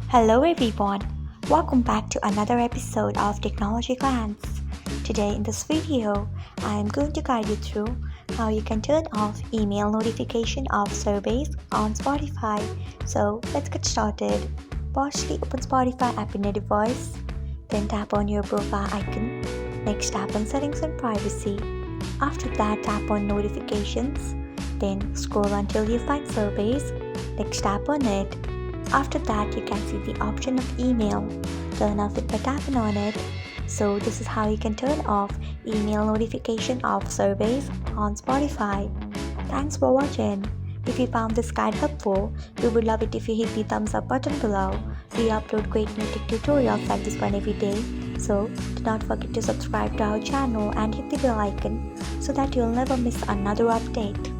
Hello everyone, welcome back to another episode of Technologyglance. Today in this video, I am going to guide you through how you can turn off email notification of surveys on Spotify. So let's get started. Partially open Spotify app in your device, then tap on your profile icon. Next tap on settings and privacy. After that tap on notifications, then scroll until you find surveys. Next tap on it. After that, you can see the option of email. Turn off it by tapping on it. So this is how you can turn off email notification of surveys on Spotify. Thanks for watching. If you found this guide helpful, we would love it if you hit the thumbs up button below. We upload great new tech tutorials like this one every day. So do not forget to subscribe to our channel and hit the bell icon so that you'll never miss another update.